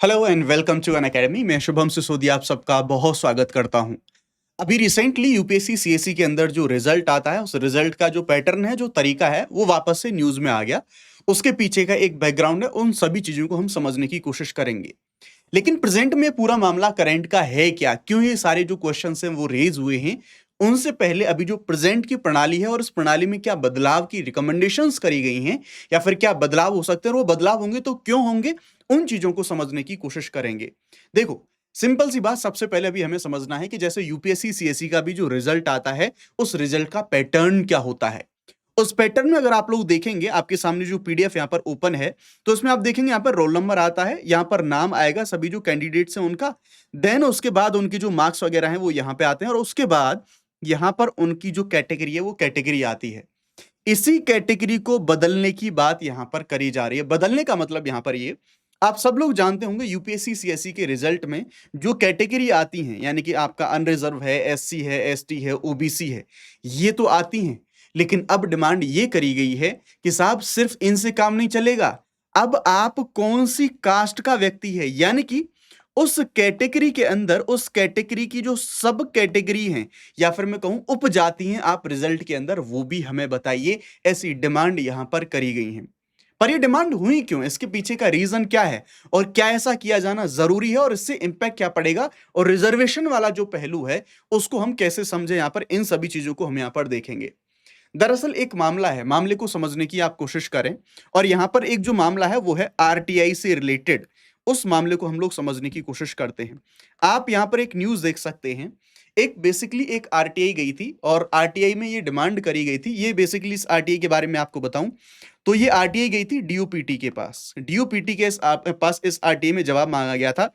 Hello and welcome to Unacademy. मैं शुभम सिसोदिया आप सबका बहुत स्वागत करता हूं। अभी रिसेंटली यूपीएससी सीएससी के अंदर जो रिजल्ट आता है उस रिजल्ट का जो पैटर्न है, जो तरीका है, वो वापस से न्यूज में आ गया। उसके पीछे का एक बैकग्राउंड है, उन सभी चीजों को हम समझने की कोशिश करेंगे। लेकिन प्रेजेंट में पूरा मामला करंट का है क्या, क्यों ये सारे जो क्वेश्चंस हैं वो रेज हुए हैं, उनसे पहले अभी जो प्रेजेंट की प्रणाली है और उस प्रणाली में क्या बदलाव की रिकमेंडेशंस करी गई हैं या फिर क्या बदलाव हो सकते हैं और वो बदलाव होंगे तो क्यों होंगे, उन चीजों को समझने की कोशिश करेंगे। देखो, सिंपल सी बात, सबसे पहले अभी हमें समझना है कि जैसे यूपीएससी सीएससी का भी जो रिजल्ट आता है, उस रिजल्ट का पैटर्न क्या होता है। उस पैटर्न में अगर आप लोग देखेंगे, आपके सामने जो पीडीएफ यहाँ पर ओपन है, तो उसमें आप देखेंगे यहाँ पर रोल नंबर आता है, यहाँ पर नाम आएगा सभी जो कैंडिडेट्स हैं उनका। देन उसके बाद उनकी जो मार्क्स वगैरह हैं वो यहाँ पे आते हैं और उसके बाद यहाँ पर उनकी जो कैटेगरी है वो कैटेगरी आती है। इसी कैटेगरी को बदलने की बात यहाँ पर करी जा रही है। बदलने का मतलब यहाँ पर ये, आप सब लोग जानते होंगे यूपीएससी सीएससी के रिजल्ट में जो कैटेगरी आती हैं, यानी कि आपका अनरिजर्व है, एससी है, एसटी है, ओबीसी है, ये तो आती हैं। लेकिन अब डिमांड ये करी गई है कि साहब सिर्फ इनसे काम नहीं चलेगा। अब आप कौन सी कास्ट का व्यक्ति है, यानी कि उस कैटेगरी के अंदर उस कैटेगरी की जो सब कैटेगरी हैं या फिर मैं कहूं उपजाति हैं, आप रिजल्ट के अंदर वो भी हमें बताइए। ऐसी डिमांड यहां पर करी गई है। पर ये डिमांड हुई क्यों, इसके पीछे का रीजन क्या है और क्या ऐसा किया जाना जरूरी है और इससे इंपैक्ट क्या पड़ेगा, और रिजर्वेशन वाला जो पहलू है उसको हम कैसे समझे, यहां पर इन सभी चीजों को हम यहां पर देखेंगे। दरअसल एक मामला है, मामले को समझने की आप कोशिश करें, और यहां पर एक जो मामला है वो है आरटीआई से रिलेटेड। उस मामले को हम लोग समझने की कोशिश करते हैं। आप यहां पर एक न्यूज देख सकते हैं। एक बेसिकली एक आरटीआई गई थी और आरटीआई में ये डिमांड करी गई थी। ये बेसिकली इस आरटीआई के बारे में आपको बताऊं तो ये आरटीआई गई थी डीओपीटी के पास। डीओपीटी के पास इस आरटीआई में जवाब मांगा गया था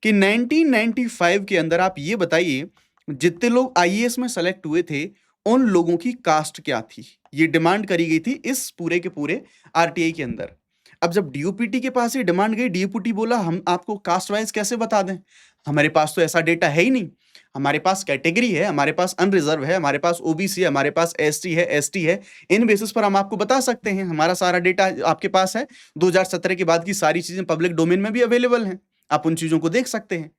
कि 1995 के अंदर आप ये बताइए, जितने लोग आईएएस में सेलेक्ट हुए थे उन लोगों की कास्ट क्या थी। ये डिमांड करी गई थी इस पूरे के पूरे आरटीआई के अंदर। अब जब डीओपीटी के पास ये डिमांड गई, डीओपीटी बोला हम आपको कास्ट वाइज कैसे बता दें, हमारे पास तो ऐसा डेटा है ही नहीं। हमारे पास कैटेगरी है, हमारे पास अनरिजर्व है, हमारे पास ओबीसी है, हमारे पास एसटी है, एसटी है। इन बेसिस पर हम आपको बता सकते हैं, हमारा सारा डेटा आपके पास है। 2017 के बाद की सारी चीजें पब्लिक डोमेन में भी अवेलेबल हैं, आप उन चीजों को देख सकते हैं।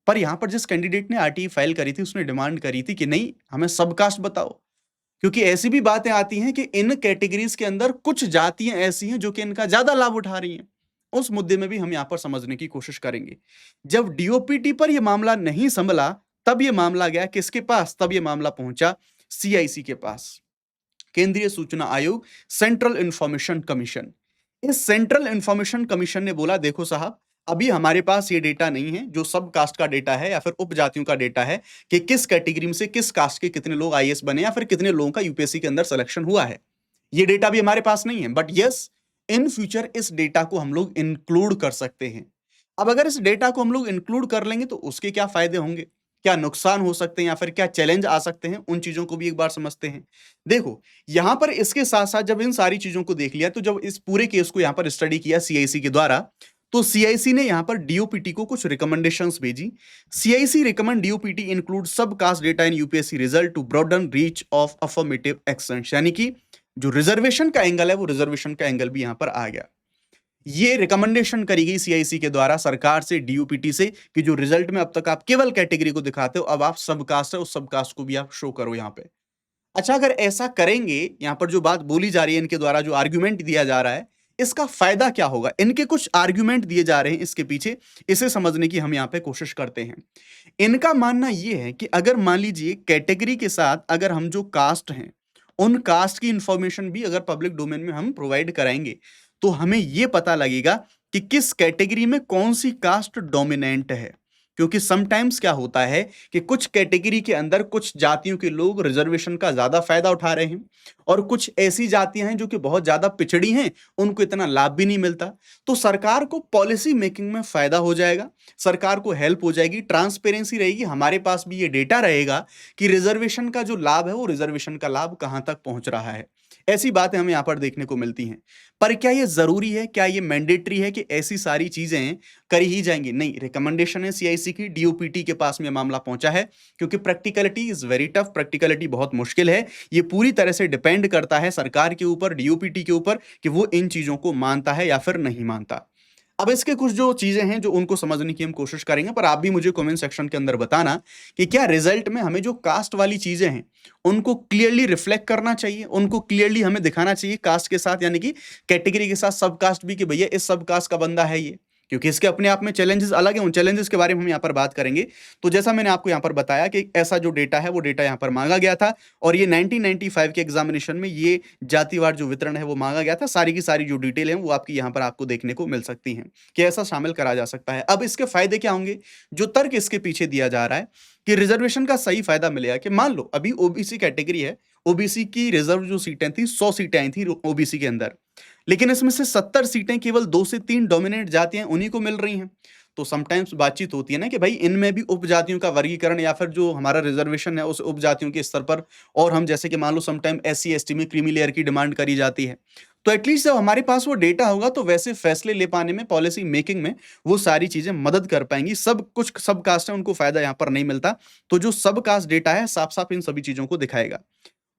पर यहां पर जिस कैंडिडेट ने आरटीई फाइल करी थी उसने डिमांड करी थी कि नहीं, हमें सब कास्ट बताओ। क्योंकि ऐसी भी बातें आती हैं कि इन कैटेगरीज के अंदर कुछ जातियां ऐसी हैं जो कि इनका ज्यादा लाभ उठा रही हैं। उस मुद्दे में भी हम यहां पर समझने की कोशिश करेंगे। जब डीओपीटी पर यह मामला नहीं संभला, तब यह मामला गया किसके पास, तब यह मामला पहुंचा सीआईसी के पास, केंद्रीय सूचना आयोग, सेंट्रल इंफॉर्मेशन कमीशन। इस सेंट्रल इंफॉर्मेशन कमीशन ने बोला देखो साहब, अभी हमारे पास ये डेटा नहीं है जो सब कास्ट का डेटा है या फिर उपजातियों का डेटा है कि किस कैटेगरी में से किस कास्ट के कितने लोग आईएएस बने या फिर कितने लोगों का यूपीएससी के अंदर सिलेक्शन हुआ है। ये डेटा भी हमारे पास नहीं है, बट यस, इन फ्यूचर इस डेटा को हम लोग इंक्लूड कर सकते हैं। अब अगर इस डेटा को हम लोग इंक्लूड कर लेंगे तो उसके क्या फायदे होंगे, क्या नुकसान हो सकते हैं या फिर क्या चैलेंज आ सकते हैं, उन चीजों को भी एक बार समझते हैं। देखो, यहां पर इसके साथ साथ जब इन सारी चीजों को देख लिया, तो जब इस पूरे केस को यहां पर स्टडी किया सीआईसी के द्वारा, तो सीआईसी ने यहां पर डीओपीटी को कुछ रिकमेंडेशंस भेजी। CIC recommend DoPT include sub caste data in UPSC result to broaden reach of affirmative action, यानी कि जो रिजर्वेशन का एंगल है वो रिजर्वेशन का एंगल भी यहां पर आ गया। ये रिकमेंडेशन करी गई सीआईसी के द्वारा सरकार से, डीओपीटी से, कि जो रिजल्ट में अब तक आप केवल कैटेगरी को दिखाते हो, अब आप सब कास्ट है उस सब कास्ट को भी आप शो करो यहां पे। अच्छा, अगर ऐसा करेंगे, यहां पर जो बात बोली जा रही है, इनके द्वारा जो आर्ग्यूमेंट दिया जा रहा है, इसका फायदा क्या होगा, इनके कुछ आर्ग्यूमेंट दिए जा रहे हैं इसके पीछे, इसे समझने की हम यहां पे कोशिश करते हैं। इनका मानना यह है कि अगर मान लीजिए कैटेगरी के साथ अगर हम जो कास्ट हैं उन कास्ट की इंफॉर्मेशन भी अगर पब्लिक डोमेन में हम प्रोवाइड कराएंगे, तो हमें यह पता लगेगा कि किस कैटेगरी में कौन सी कास्ट डोमिनेंट है। क्योंकि समटाइम्स क्या होता है कि कुछ कैटेगरी के अंदर कुछ जातियों के लोग रिजर्वेशन का ज्यादा फायदा उठा रहे हैं और कुछ ऐसी जातियां हैं जो कि बहुत ज्यादा पिछड़ी हैं, उनको इतना लाभ भी नहीं मिलता। तो सरकार को पॉलिसी मेकिंग में फायदा हो जाएगा, सरकार को हेल्प हो जाएगी, ट्रांसपेरेंसी रहेगी, हमारे पास भी ये डेटा रहेगा कि रिजर्वेशन का जो लाभ है वो रिजर्वेशन का लाभ कहां तक पहुंच रहा है। ऐसी बातें हमें यहां पर देखने को मिलती हैं। पर क्या ये जरूरी है, क्या ये मैंडेटरी है कि ऐसी सारी चीजें करी ही जाएंगी? नहीं, रिकमेंडेशन है सीआईसी की, डीओपीटी के पास में मामला पहुंचा है। क्योंकि practicality is very tough, practicality बहुत मुश्किल है। ये पूरी तरह से डिपेंड करता है सरकार के ऊपर, डीओपीटी के ऊपर, कि वो इन चीजों को मानता है या फिर नहीं मानता। अब इसके कुछ जो चीज़ें हैं जो उनको समझने की हम कोशिश करेंगे, पर आप भी मुझे कमेंट सेक्शन के अंदर बताना कि क्या रिज़ल्ट में हमें जो कास्ट वाली चीज़ें हैं, उनको क्लियरली रिफ्लेक्ट करना चाहिए, उनको क्लियरली हमें दिखाना चाहिए कास्ट के साथ, यानी कि कैटेगरी के साथ सब कास्ट भी, कि भैया इस सब कास्ट का बंदा है ये। क्योंकि इसके अपने आप में चैलेंजेस अलग हैं, उन चैलेंजेस के बारे में हम यहाँ पर बात करेंगे। तो जैसा मैंने आपको यहाँ पर बताया कि ऐसा जो डेटा है वो डेटा यहाँ पर माँगा गया था, और ये 1995 के एग्ज़ामिनेशन में ये जातिवार जो वितरण है वो माँगा गया था। सारी की सारी जो डिटेल है वो आपकी यहाँ पर आपको देखने को मिल सकती हैं कि ऐसा शामिल करा जा सकता है। अब इसके फ़ायदे क्या होंगे? जो तर्क इसके पीछे दिया जा रहा है कि रिज़र्वेशन का सही फ़ायदा मिलेगा, कि मान लो अभी ओबीसी कैटेगरी है, ओबीसी की रिज़र्व जो सीटें थी, 100 सीटें आई थी ओबीसी के अंदर। लेकिन इसमें से 70 सीटें केवल 2 से 3 डोमिनेंट जातियाँ उन्हीं को मिल रही हैं। तो समटाइम्स बातचीत होती है ना कि भाई इनमें भी उपजातियों का वर्गीकरण, या फिर जो हमारा रिज़र्वेशन है उस उपजातियों के स्तर पर, और हम जैसे कि मान लो समटाइम एससी, एसटी में क्रीमी लेयर की डिमांड करी जाती है। तो एटलीस्ट जब हमारे पास वो डेटा होगा तो वैसे फैसले ले पाने में, पॉलिसी मेकिंग में वो सारी चीज़ें मदद कर पाएँगी। सब कुछ सब कास्ट है उनको फ़ायदा यहाँ पर नहीं मिलता। तो जो सब कास्ट डेटा है साफ-साफ इन सभी चीज़ों को दिखाएगा।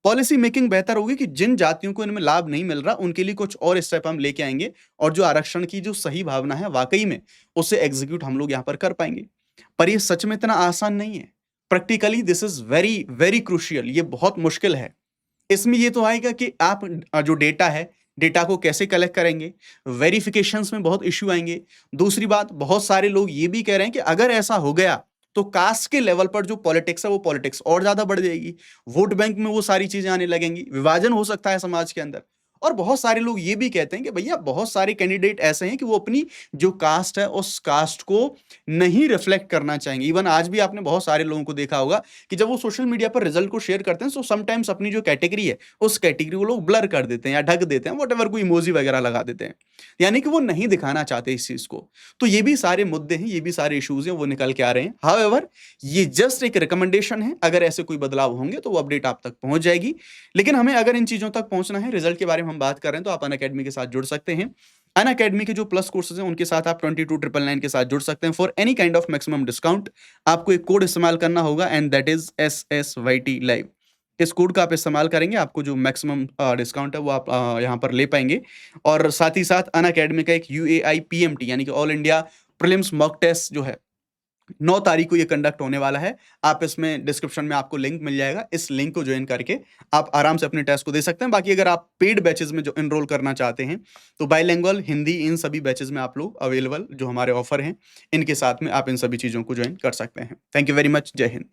पॉलिसी मेकिंग बेहतर होगी कि जिन जातियों को इनमें लाभ नहीं मिल रहा, उनके लिए कुछ और स्टेप हम लेके आएँगे, और जो आरक्षण की जो सही भावना है वाक़ई में, उसे एग्ज़ीक्यूट हम लोग यहाँ पर कर पाएँगे। पर ये सच में इतना आसान नहीं है। Practically this is very, very crucial, ये बहुत मुश्किल है। इसमें ये तो आएगा कि आप जो डेटा है, डेटा को कैसे कलेक्ट करेंगे, वेरिफ़िकेशंस में बहुत इश्यू आएँगे। दूसरी बात, बहुत सारे लोग ये भी कह रहे हैं कि अगर ऐसा हो गया, तो कास्ट के लेवल पर जो पॉलिटिक्स है, वो पॉलिटिक्स और ज़्यादा बढ़ जाएगी। वोट बैंक में वो सारी चीज़ें आने लगेंगी, विभाजन हो सकता है समाज के अंदर। और बहुत सारे लोग ये भी कहते हैं कि भैया बहुत सारे कैंडिडेट ऐसे हैं कि वो अपनी जो कास्ट है, उस कास्ट को नहीं रिफ्लेक्ट करना चाहेंगे। इवन आज भी आपने बहुत सारे लोगों को देखा होगा कि जब वो सोशल मीडिया पर रिजल्ट को शेयर करते हैं, तो समटाइम्स अपनी जो कैटेगरी है, उस कैटेगरी को लोग ब्लर कर देते हैं या ढक देते हैं, व्हाटएवर, कोई इमोजी वगैरह लगा देते हैं। यानी कि वो नहीं दिखाना चाहते इस चीज़ को। तो ये भी सारे मुद्दे हैं, ये भी सारे इश्यूज़ हैं, वो निकल के आ रहे हैं। हाउएवर, ये जस्ट एक रिकमेंडेशन है, अगर ऐसे कोई बदलाव होंगे तो वो अपडेट आप तक पहुँच जाएगी। लेकिन हमें अगर इन चीज़ों तक पहुँचना है, रिजल्ट के बारे में हम बात कर रहे हैं, तो आप अनअकैडमी के साथ जुड़ सकते हैं। अनअकैडमी के जो प्लस कोर्सेज़ हैं, उनके साथ आप 22,999 के साथ जुड़ सकते हैं for any kind of maximum discount. आपको एक कोड इस्तेमाल करना होगा, and that is SSYT live. इस कोड का आप इस्तेमाल करेंगे, आपको जो मैक्सिमम डिस्काउंट है वो आप यहाँ पर ले पाएँगे। और साथ ही साथ अनअकैडमी का एक UAI PMT, यानी कि all India prelims mock test जो है, 9 तारीख को ये कंडक्ट होने वाला है। आप इसमें डिस्क्रिप्शन में आपको लिंक मिल जाएगा। इस लिंक को जॉइन करके आप आराम से अपने टेस्ट को दे सकते हैं। बाकी अगर आप पेड बैचेज़ में जो एनरोल करना चाहते हैं, तो बाइलिंगुअल, हिंदी, इन सभी बैचेज़ में आप लोग अवेलेबल जो हमारे ऑफ़र हैं, इनके साथ में आप इन सभी चीज़ों को जॉइन कर सकते हैं। Thank you very much. जय हिंद।